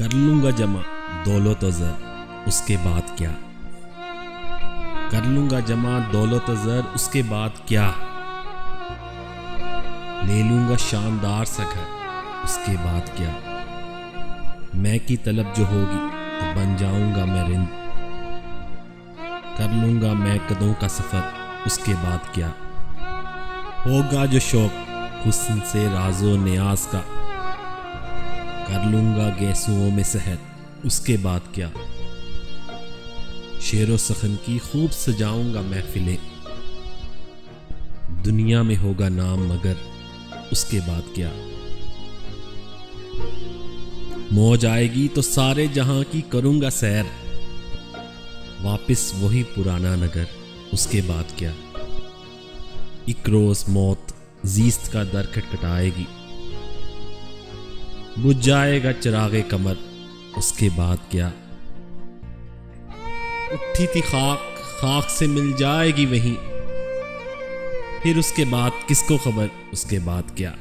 कर लूंगा जमा दौलत और ज़र, उसके बाद क्या। कर लूंगा जमा दौलत और ज़र, उसके बाद क्या। ले लूंगा शानदार सा घर, उसके बाद क्या। मैं की तलब जो होगी तो बन जाऊंगा मैं रिंद। कर लूंगा मैं कदों का सफ़र, उसके बाद क्या। होगा जो शौक हुस्न से राजो नियाज का। कर लूंगा गेसुओं में सहर, उसके बाद क्या। शेरो सखन की खूब सजाऊंगा महफिलें। दुनिया में होगा नाम मगर उसके बाद क्या। मौज आएगी तो सारे जहां की करूंगा सैर। वापिस वही पुराना नगर, उसके बाद क्या। एक रोज मौत जीस्त का दर खटखटाएगी। बुझ जाएगा चिरागे कमर, उसके बाद क्या। उठी थी खाक, खाक से मिल जाएगी वहीं। फिर उसके बाद किसको खबर, उसके बाद क्या।